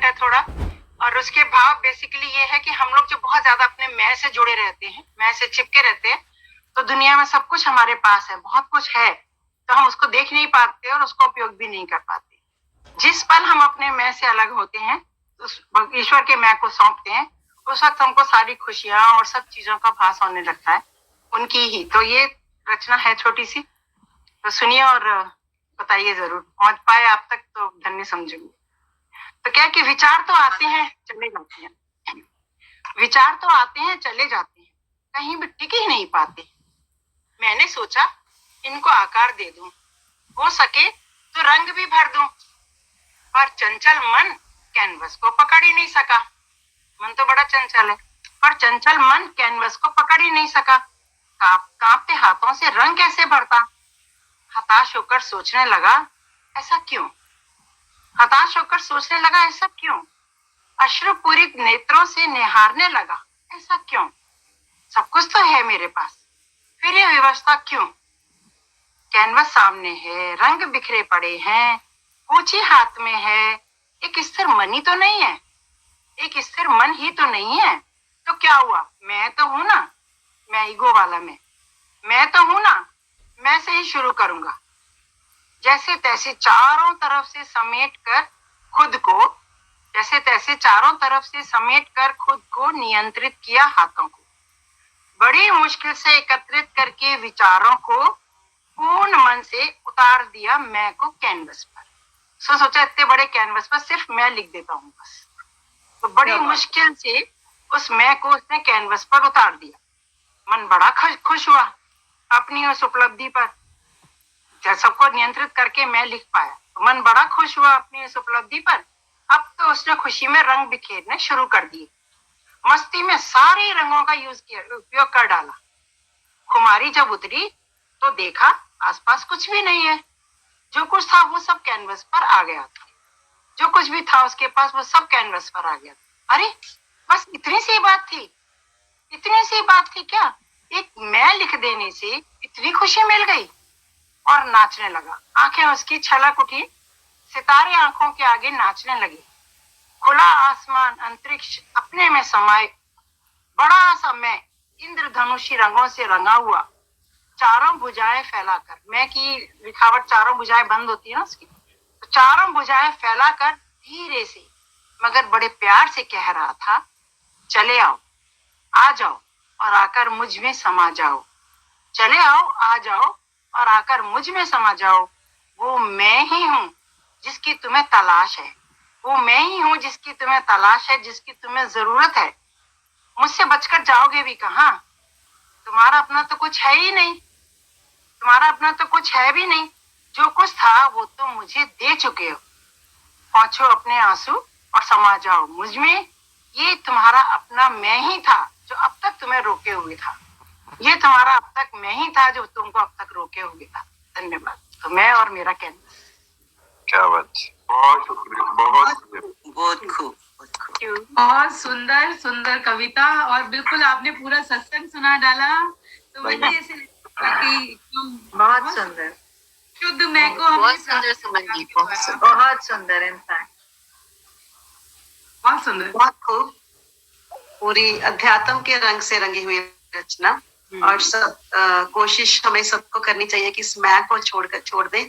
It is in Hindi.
डिफरेंट है थोड़ा। और उसके भाव बेसिकली ये है कि हम लोग जो बहुत ज्यादा अपने मैं से जुड़े रहते हैं, मैं से चिपके रहते हैं, तो दुनिया में सब कुछ हमारे पास है, बहुत कुछ है, तो हम उसको देख नहीं पाते और उसका उपयोग भी नहीं कर पाते। जिस पल हम अपने मैं से अलग होते हैं, उस ईश्वर के मैं को सौंपते हैं, उस वक्त हमको सारी खुशियां और सब चीजों का भास होने लगता है, उनकी ही। तो ये रचना है छोटी सी, तो सुनिए और बताइए जरूर। पहुंच पाए आप तक तो धन्य समझूंगी। तो क्या कि विचार तो आते हैं चले जाते हैं, विचार तो आते हैं चले जाते हैं, कहीं भी टिक ही नहीं पाते। मैंने सोचा इनको आकार दे दूं, हो सके तो रंग भी भर दूं, पर चंचल मन कैनवस को पकड़ ही नहीं सका। मन तो बड़ा चंचल है, पर चंचल मन कैनवस को पकड़ ही नहीं सका। कांपते हाथों से रंग कैसे भरता। हताश होकर सोचने लगा ऐसा क्यों, हताश होकर सोचने लगा ऐसा क्यों। अश्रुपूरित नेत्रों से निहारने लगा ऐसा क्यों। सब कुछ तो है मेरे पास, फिर ये व्यवस्था क्यों। कैनवस सामने है, रंग बिखरे पड़े हैं, पूंछी हाथ में है, एक स्थिर मन ही तो नहीं है, एक स्थिर मन ही तो नहीं है। तो क्या हुआ, मैं तो हूं ना, मैं ईगो वाला मैं तो हूं ना, मैं से ही शुरू करूंगा। जैसे तैसे चारों तरफ से समेट कर खुद को, जैसे तैसे चारों तरफ से समेट कर खुद को नियंत्रित किया हाथों को, बड़ी मुश्किल से एकत्रित करके विचारों को पूर्ण मन से उतार दिया मैं को कैनवस पर। सोचा इतने बड़े कैनवस पर सिर्फ मैं लिख देता हूँ बस। तो बड़ी मुश्किल से उस मैं को उसने कैनवस पर उतार दिया। मन बड़ा खुश हुआ अपनी उस उपलब्धि पर, जब सबको नियंत्रित करके मैं लिख पाया। तो मन बड़ा खुश हुआ अपनी इस उपलब्धि पर। अब तो उसने खुशी में रंग बिखेरने शुरू कर दिए, मस्ती में सारे रंगों का उपयोग कर डाला। खुमारी जब उतरी तो देखा आसपास कुछ भी नहीं है, जो कुछ था वो सब कैनवस पर आ गया था, जो कुछ भी था उसके पास वो सब कैनवस पर आ गया था। अरे बस इतनी सी बात थी, इतनी सी बात थी क्या, एक मैं लिख देने से इतनी खुशी मिल गई। और नाचने लगा, आंखें उसकी छलक उठी, सितारे आंखों के आगे नाचने लगे। खुला आसमान अंतरिक्ष अपने में समाये, बड़ा सा मैं इंद्रधनुषी रंगों से रंगा हुआ, चारों भुजाएं फैलाकर, मैं की लिखावट चारों भुजाएं बंद होती है ना उसकी, तो चारों भुजाएं फैलाकर धीरे से मगर बड़े प्यार से कह रहा था, चले आओ आ जाओ और आकर मुझ में समा जाओ, चले आओ आ जाओ और आकर मुझ में समा जाओ। वो मैं ही हूँ जिसकी तुम्हें तलाश है, वो मैं ही हूँ जिसकी तुम्हें तलाश है, जिसकी तुम्हें जरूरत है। मुझसे बचकर जाओगे भी कहाँ, तुम्हारा अपना तो कुछ है ही नहीं, तुम्हारा अपना तो कुछ है भी नहीं, जो कुछ था वो तो मुझे दे चुके हो। पहुंचो अपने आंसू और समा जाओ मुझ में, ये तुम्हारा अपना मैं ही था जो अब तक तुम्हें रोके हुए था, ये तुम्हारा अब तक मैं ही था जो तुमको अब तक रोके हुए था। धन्यवाद। तो मैं और मेरा कैनवस। क्या बात, बहुत शुक्रिया, बहुत खूब, बहुत सुंदर सुंदर कविता, और बिल्कुल आपने पूरा सत्संग सुना डाला। तो मुझे ऐसे लगता कि बहुत सुंदर, शुद्ध मैं को बहुत सुंदर समझी, बहुत सुंदर, इनफैक्ट बहुत सुंदर, बहुत खूब। पूरी अध्यात्म के रंग से रंगी हुई रचना। और सब कोशिश हमें सबको करनी चाहिए कि इस मैं को छोड़ दें